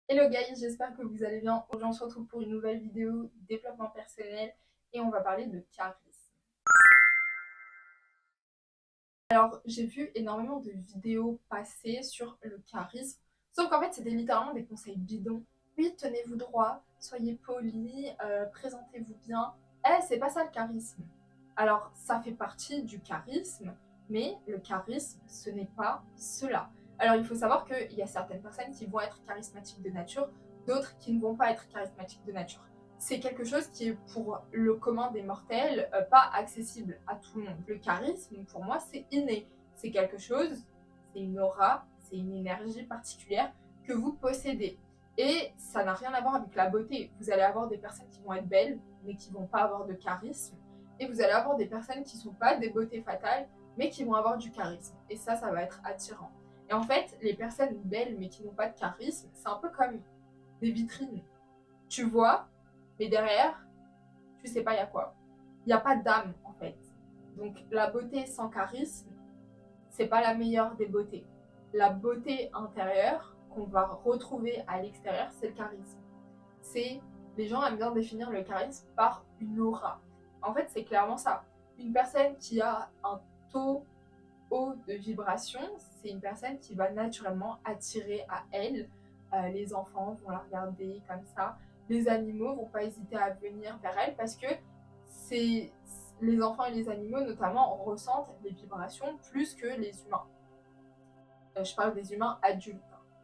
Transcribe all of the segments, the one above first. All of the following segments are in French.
Hello guys, j'espère que vous allez bien. Aujourd'hui on se retrouve pour une nouvelle vidéo développement personnel et on va parler de charisme. Alors j'ai vu énormément de vidéos passer sur le charisme, sauf qu'en fait c'était littéralement des conseils bidons. Oui, tenez-vous droit, soyez poli, présentez-vous bien. C'est pas ça le charisme. Alors ça fait partie du charisme, mais le charisme ce n'est pas cela. Alors il faut savoir qu'il y a certaines personnes qui vont être charismatiques de nature, d'autres qui ne vont pas être charismatiques de nature. C'est quelque chose qui est pour le commun des mortels pas accessible à tout le monde. Le charisme, pour moi, c'est inné. C'est quelque chose, c'est une aura, c'est une énergie particulière que vous possédez. Et ça n'a rien à voir avec la beauté. Vous allez avoir des personnes qui vont être belles, mais qui vont pas avoir de charisme. Et vous allez avoir des personnes qui sont pas des beautés fatales, mais qui vont avoir du charisme. Et ça va être attirant. Et en fait, les personnes belles, mais qui n'ont pas de charisme, c'est un peu comme des vitrines. Tu vois, mais derrière, tu sais pas il y a quoi. Il n'y a pas d'âme en fait. Donc la beauté sans charisme, c'est pas la meilleure des beautés. La beauté intérieure qu'on va retrouver à l'extérieur, c'est le charisme. C'est Les gens aiment bien définir le charisme par une aura. En fait, c'est clairement ça. Une personne qui a un taux haut de vibration, c'est une personne qui va naturellement attirer à elle. Les enfants vont la regarder comme ça. Les animaux vont pas hésiter à venir vers elle parce que c'est les enfants et les animaux notamment ressentent les vibrations plus que les humains. Je parle des humains adultes.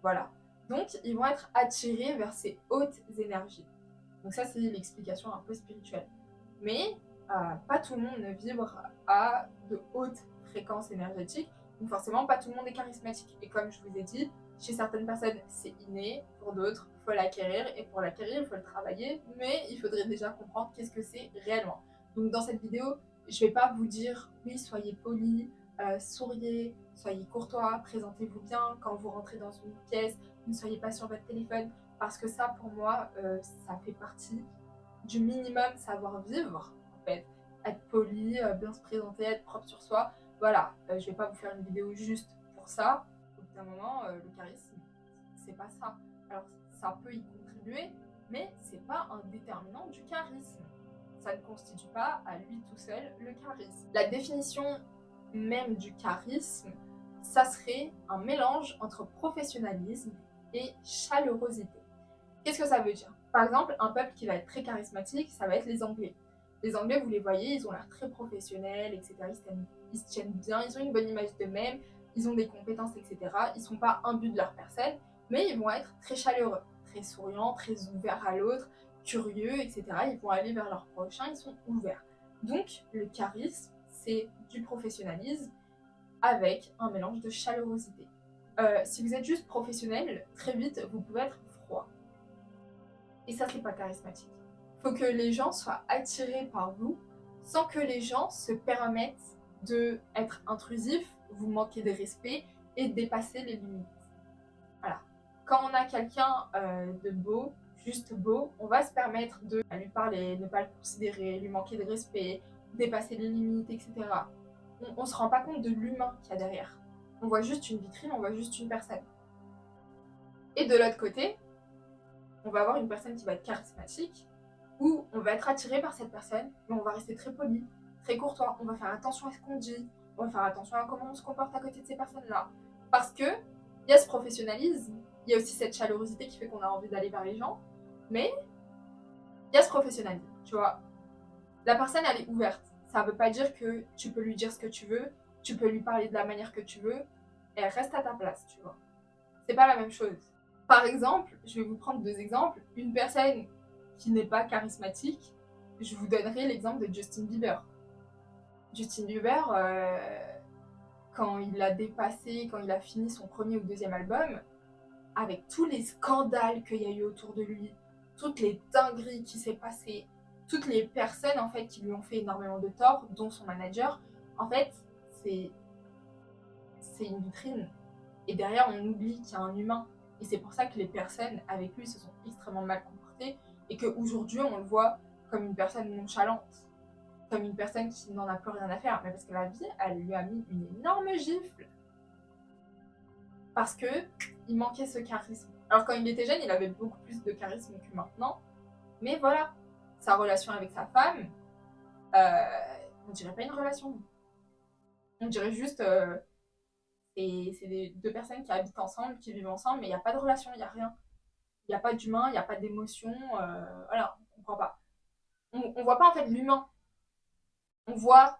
Voilà. Donc ils vont être attirés vers ces hautes énergies. Donc ça c'est l'explication un peu spirituelle. Mais pas tout le monde ne vibre à de hautes fréquences énergétiques. Donc forcément, pas tout le monde est charismatique. Et comme je vous ai dit, chez certaines personnes, c'est inné. Pour d'autres, il faut l'acquérir. Et pour l'acquérir, il faut le travailler. Mais il faudrait déjà comprendre qu'est-ce que c'est réellement. Donc dans cette vidéo, je ne vais pas vous dire, oui, soyez poli, souriez, soyez courtois, présentez-vous bien. Quand vous rentrez dans une pièce, ne soyez pas sur votre téléphone. Parce que ça, pour moi, ça fait partie du minimum savoir-vivre, en fait. Être poli, bien se présenter, être propre sur soi. Voilà, je vais pas vous faire une vidéo juste pour ça. Au bout d'un moment, le charisme, c'est pas ça. Alors, ça peut y contribuer, mais c'est pas un déterminant du charisme. Ça ne constitue pas à lui tout seul le charisme. La définition même du charisme, ça serait un mélange entre professionnalisme et chaleurosité. Qu'est-ce que ça veut dire? Par exemple, un peuple qui va être très charismatique, ça va être les Anglais. Les Anglais, vous les voyez, ils ont l'air très professionnels, etc. Ils se tiennent bien, ils ont une bonne image d'eux-mêmes, ils ont des compétences, etc. Ils ne sont pas imbus de leur personne, mais ils vont être très chaleureux, très souriants, très ouverts à l'autre, curieux, etc. Ils vont aller vers leurs prochains, ils sont ouverts. Donc, le charisme, c'est du professionnalisme avec un mélange de chaleurosité. Si vous êtes juste professionnel, très vite, vous pouvez être froid. Et ça, c'est pas charismatique. Il faut que les gens soient attirés par vous sans que les gens se permettent d'être intrusifs, vous manquer de respect et dépasser les limites. Voilà. Quand on a quelqu'un de beau, juste beau, on va se permettre de lui parler, ne pas le considérer, lui manquer de respect, dépasser les limites, etc. On se rend pas compte de l'humain qu'il y a derrière. On voit juste une vitrine, on voit juste une personne. Et de l'autre côté, on va avoir une personne qui va être charismatique, où on va être attiré par cette personne, mais on va rester très poli, très courtois, on va faire attention à ce qu'on dit, on va faire attention à comment on se comporte à côté de ces personnes-là. Parce que il y a ce professionnalisme, il y a aussi cette chaleurosité qui fait qu'on a envie d'aller vers les gens, mais il y a ce professionnalisme, tu vois. La personne, elle est ouverte. Ça ne veut pas dire que tu peux lui dire ce que tu veux, tu peux lui parler de la manière que tu veux, et elle reste à ta place, tu vois. C'est pas la même chose. Par exemple, je vais vous prendre deux exemples. Une personne qui n'est pas charismatique, je vous donnerai l'exemple de Justin Bieber. Justin Bieber, quand il a dépassé, quand il a fini son premier ou deuxième album, avec tous les scandales qu'il y a eu autour de lui, toutes les dingueries qui s'est passées, toutes les personnes en fait qui lui ont fait énormément de tort, dont son manager, en fait, c'est une vitrine. Et derrière, on oublie qu'il y a un humain. Et c'est pour ça que les personnes avec lui se sont extrêmement mal comportées et qu'aujourd'hui, on le voit comme une personne nonchalante, comme une personne qui n'en a plus rien à faire. Mais parce que la vie, elle lui a mis une énorme gifle. Parce que il manquait ce charisme. Alors quand il était jeune, il avait beaucoup plus de charisme que maintenant. Mais voilà, sa relation avec sa femme, on dirait pas une relation. On dirait juste, c'est deux personnes qui habitent ensemble, qui vivent ensemble, mais il n'y a pas de relation, il n'y a rien. Il n'y a pas d'humain, il n'y a pas d'émotion, voilà, on comprend pas. On voit pas en fait l'humain. On voit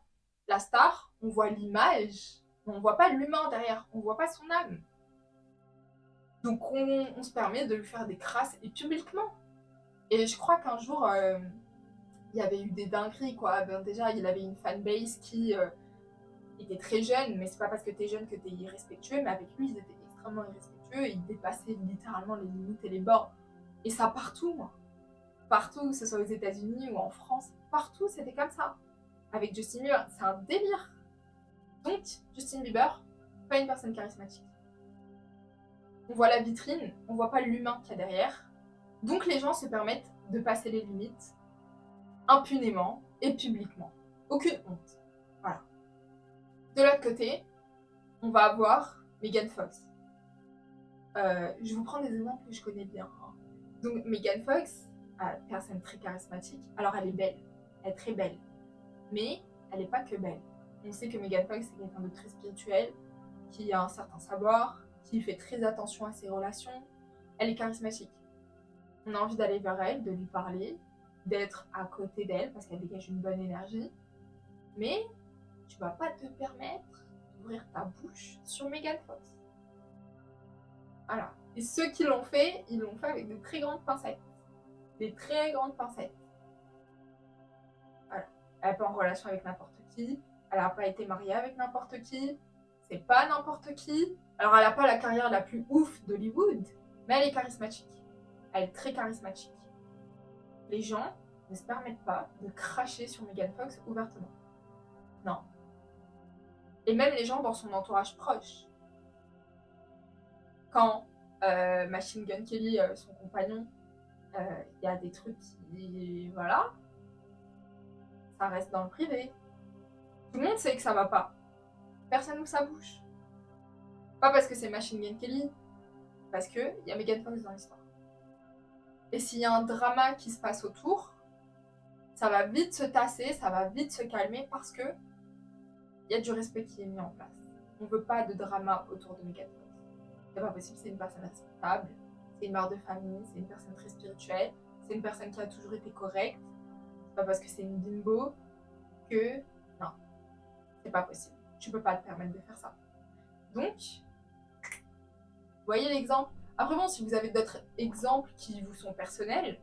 la star, on voit l'image, mais on voit pas l'humain derrière, on voit pas son âme. Donc on se permet de lui faire des crasses et publiquement. Et je crois qu'un jour, il y avait eu des dingueries, quoi. Ben, déjà, il avait une fanbase qui était très jeune, mais c'est pas parce que t'es jeune que t'es irrespectueux, mais avec lui, ils étaient extrêmement irrespectueux et ils dépassaient littéralement les limites et les bords. Et ça partout, moi. Partout, que ce soit aux États-Unis ou en France, partout, c'était comme ça. Avec Justin Bieber, c'est un délire. Donc, Justin Bieber, pas une personne charismatique. On voit la vitrine, on voit pas l'humain qu'il y a derrière. Donc, les gens se permettent de passer les limites impunément et publiquement. Aucune honte. Voilà. De l'autre côté, on va avoir Megan Fox. Je vous prends des exemples que je connais bien. Hein. Donc, Megan Fox, personne très charismatique. Alors, elle est belle. Elle est très belle. Mais elle n'est pas que belle. On sait que Megan Fox, c'est quelqu'un de très spirituel, qui a un certain savoir, qui fait très attention à ses relations. Elle est charismatique. On a envie d'aller vers elle, de lui parler, d'être à côté d'elle, parce qu'elle dégage une bonne énergie. Mais tu vas pas te permettre d'ouvrir ta bouche sur Megan Fox. Voilà. Et ceux qui l'ont fait, ils l'ont fait avec de très grandes pincettes. Des très grandes pincettes. Voilà. Elle n'est pas en relation avec n'importe qui. Elle n'a pas été mariée avec n'importe qui. C'est pas n'importe qui. Alors, elle n'a pas la carrière la plus ouf d'Hollywood, mais elle est charismatique. Elle est très charismatique. Les gens ne se permettent pas de cracher sur Megan Fox ouvertement. Non. Et même les gens dans son entourage proche. Quand Machine Gun Kelly, son compagnon, il y a des trucs qui... Voilà. Ça reste dans le privé. Tout le monde sait que ça va pas. Personne n'ouvre sa bouche. Pas parce que c'est Machine Gun Kelly, parce qu'il y a Megan Fox dans l'histoire. Et s'il y a un drama qui se passe autour, ça va vite se tasser, ça va vite se calmer parce que il y a du respect qui est mis en place. On veut pas de drama autour de Megan Fox. C'est pas possible, c'est une personne respectable, c'est une mère de famille, c'est une personne très spirituelle, c'est une personne qui a toujours été correcte. C'est pas parce que c'est une bimbo que... Non, c'est pas possible. Tu peux pas te permettre de faire ça. Donc, vous voyez l'exemple. Après bon, si vous avez d'autres exemples qui vous sont personnels,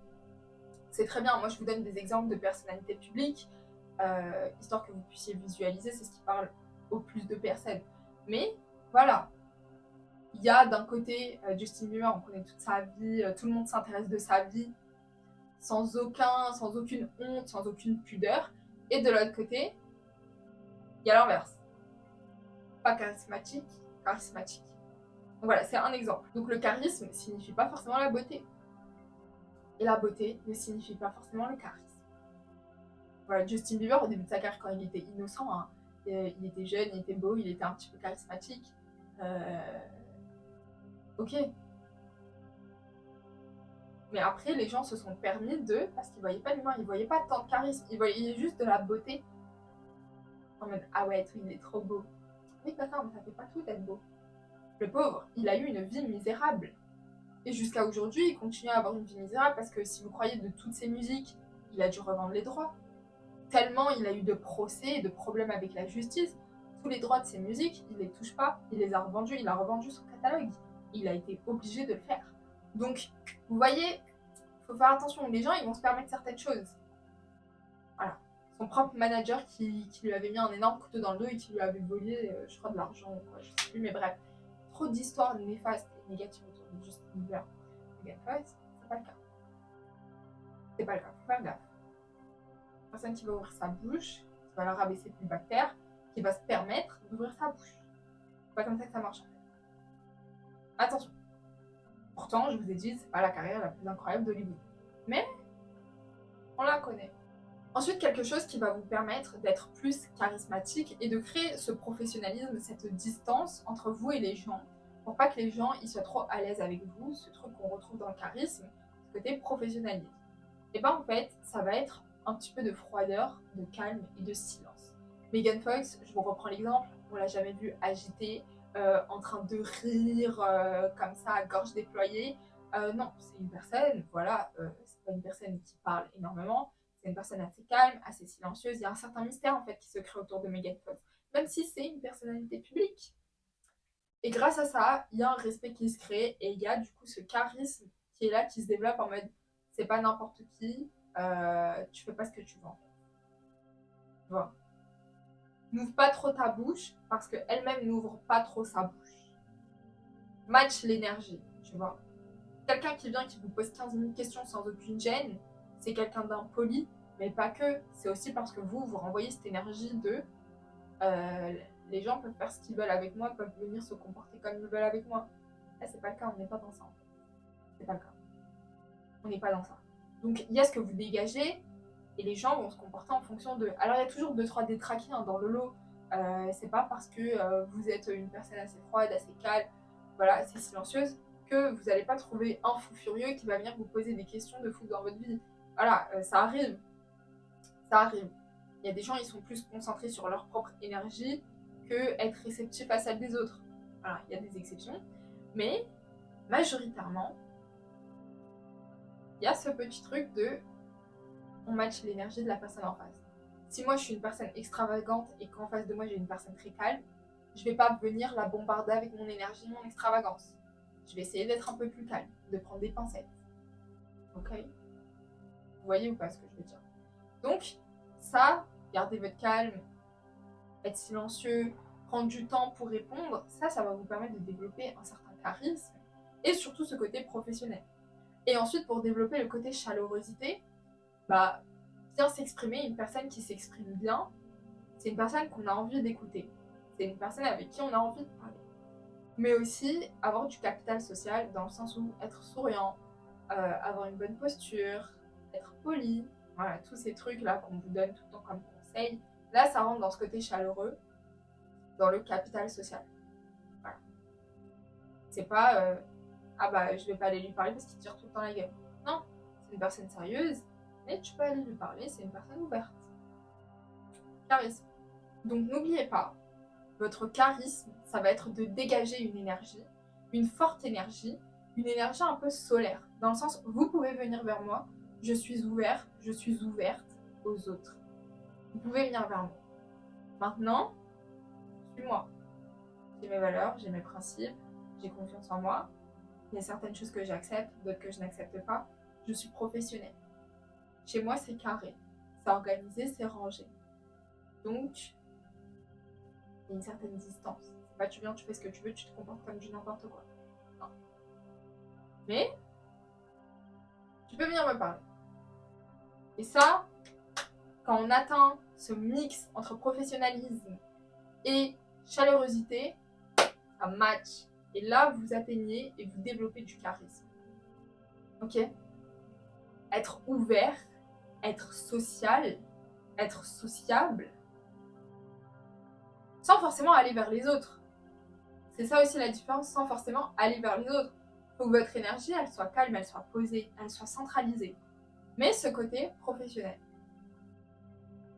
c'est très bien. Moi, je vous donne des exemples de personnalités publiques, histoire que vous puissiez visualiser, c'est ce qui parle au plus de personnes. Mais voilà, il y a d'un côté Justin Bieber, on connaît toute sa vie, tout le monde s'intéresse de sa vie, sans aucune honte, sans aucune pudeur. Et de l'autre côté, il y a l'inverse. Pas charismatique, charismatique. Donc voilà, c'est un exemple. Donc le charisme ne signifie pas forcément la beauté. Et la beauté ne signifie pas forcément le charisme. Voilà, Justin Bieber, au début de sa carrière, quand il était innocent, hein, il était jeune, il était beau, il était un petit peu charismatique. Ok. Mais après, les gens se sont permis de... Parce qu'ils ne voyaient pas l'humain, ils ne voyaient pas tant de charisme, ils voyaient juste de la beauté. En mode, ah ouais, tout, il est trop beau. Oui, mais ça fait pas tout d'être beau. Le pauvre, il a eu une vie misérable. Et jusqu'à aujourd'hui, il continue à avoir une vie misérable parce que si vous croyez de toutes ses musiques, il a dû revendre les droits. Tellement il a eu de procès et de problèmes avec la justice. Tous les droits de ses musiques, il les touche pas, il les a revendus, il a revendu son catalogue. Il a été obligé de le faire. Donc, vous voyez, il faut faire attention. Les gens, ils vont se permettre certaines choses. Voilà. Son propre manager qui lui avait mis un énorme couteau dans le dos et qui lui avait volé, je crois, de l'argent ou quoi, je sais plus, mais bref. Trop d'histoires néfastes et négatives autour de Justin Bieber. Megan Fox, c'est pas le cas. C'est pas le cas, faut faire gaffe. Personne qui va ouvrir sa bouche, qui va la rabaisser plus bactère, qui va se permettre d'ouvrir sa bouche. C'est pas comme ça que ça marche. Attention. Pourtant, je vous ai dit, c'est pas la carrière la plus incroyable d'Hollywood. Mais, on la connaît. Ensuite, quelque chose qui va vous permettre d'être plus charismatique et de créer ce professionnalisme, cette distance entre vous et les gens, pour pas que les gens ils soient trop à l'aise avec vous, ce truc qu'on retrouve dans le charisme, ce côté professionnalisme. Et ben en fait, ça va être un petit peu de froideur, de calme et de silence. Megan Fox, je vous reprends l'exemple, on l'a jamais vue agitée, en train de rire comme ça à gorge déployée. Non, c'est une personne, voilà, c'est pas une personne qui parle énormément, c'est une personne assez calme, assez silencieuse. Il y a un certain mystère en fait qui se crée autour de Megan Fox, même si c'est une personnalité publique. Et grâce à ça, il y a un respect qui se crée et il y a du coup ce charisme qui est là, qui se développe en mode c'est pas n'importe qui, tu fais pas ce que tu veux en fait. Tu vois. N'ouvre pas trop ta bouche parce qu'elle-même n'ouvre pas trop sa bouche. Match l'énergie, tu vois. Quelqu'un qui vient, qui vous pose 15 000 questions sans aucune gêne, c'est quelqu'un d'impoli, mais pas que. C'est aussi parce que vous renvoyez cette énergie de euh, les gens peuvent faire ce qu'ils veulent avec moi, peuvent venir se comporter comme ils veulent avec moi. Là, c'est pas le cas, on n'est pas dans ça en fait. C'est pas le cas. On n'est pas dans ça. Donc, il y a ce que vous dégagez et les gens vont se comporter en fonction de. Alors, il y a toujours 2-3 détraqués dans le lot. C'est pas parce que vous êtes une personne assez froide, assez calme, voilà, assez silencieuse, que vous n'allez pas trouver un fou furieux qui va venir vous poser des questions de fou dans votre vie. Voilà, ça arrive. Ça arrive. Il y a des gens, ils sont plus concentrés sur leur propre énergie que être réceptifs à celle des autres. Voilà, il y a des exceptions. Mais majoritairement, il y a ce petit truc de on match l'énergie de la personne en face. Si moi je suis une personne extravagante et qu'en face de moi j'ai une personne très calme, je vais pas venir la bombarder avec mon énergie, mon extravagance. Je vais essayer d'être un peu plus calme, de prendre des pincettes. Ok? Vous voyez ou pas ce que je veux dire? Donc, ça, garder votre calme, être silencieux, prendre du temps pour répondre, ça va vous permettre de développer un certain charisme et surtout ce côté professionnel. Et ensuite, pour développer le côté chaleurosité, bah, bien s'exprimer, une personne qui s'exprime bien, c'est une personne qu'on a envie d'écouter. C'est une personne avec qui on a envie de parler. Mais aussi avoir du capital social dans le sens où être souriant, avoir une bonne posture, être poli, voilà, tous ces trucs-là qu'on vous donne tout le temps comme conseil. Là, ça rentre dans ce côté chaleureux, dans le capital social. Voilà. C'est pas ah bah je vais pas aller lui parler parce qu'il tire tout le temps la gueule. Non, c'est une personne sérieuse, mais tu peux aller lui parler, c'est une personne ouverte. Charisme. Donc n'oubliez pas, votre charisme, ça va être de dégager une forte énergie, une énergie un peu solaire. Dans le sens, vous pouvez venir vers moi, je suis ouvert, je suis ouverte aux autres. Vous pouvez venir vers moi. Maintenant, suis-moi. J'ai mes valeurs, j'ai mes principes, j'ai confiance en moi. Il y a certaines choses que j'accepte, d'autres que je n'accepte pas. Je suis professionnelle. Chez moi, c'est carré, c'est organisé, c'est rangé. Donc, il y a une certaine distance. C'est pas tu viens, tu fais ce que tu veux, tu te comportes comme du n'importe quoi. Non. Mais, tu peux venir me parler. Et ça, quand on atteint ce mix entre professionnalisme et chaleurosité, ça match. Et là, vous atteignez et vous développez du charisme. Ok? Être ouvert, être social, être sociable, sans forcément aller vers les autres. C'est ça aussi la différence, sans forcément aller vers les autres. Il faut que votre énergie, elle soit calme, elle soit posée, elle soit centralisée. Mais ce côté professionnel.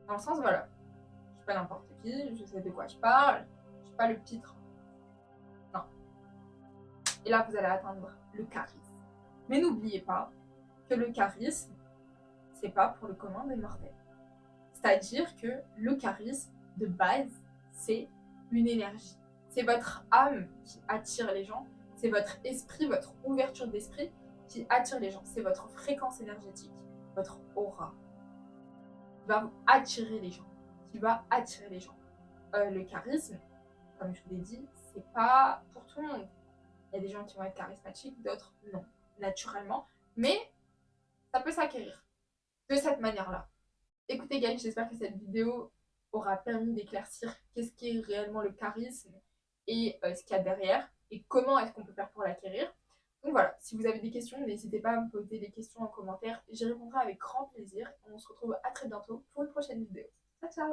Dans le sens, voilà, je suis pas n'importe qui, je sais de quoi je parle, je suis pas le pitre. Non. Et là, vous allez atteindre le charisme. Mais n'oubliez pas que le charisme, c'est pas pour le commun des mortels. C'est-à-dire que le charisme, de base, c'est une énergie. C'est votre âme qui attire les gens, c'est votre esprit, votre ouverture d'esprit qui attire les gens. C'est votre fréquence énergétique, votre aura qui va attirer les gens, qui va attirer les gens. Le charisme, comme je vous l'ai dit, c'est pas pour tout le monde. Il y a des gens qui vont être charismatiques, d'autres non, naturellement. Mais ça peut s'acquérir de cette manière-là. Écoutez Gaëlle, j'espère que cette vidéo aura permis d'éclaircir qu'est-ce qu'est réellement le charisme et ce qu'il y a derrière et comment est-ce qu'on peut faire pour l'acquérir. Donc voilà, si vous avez des questions, n'hésitez pas à me poser des questions en commentaire. J'y répondrai avec grand plaisir. On se retrouve à très bientôt pour une prochaine vidéo. Ciao ciao!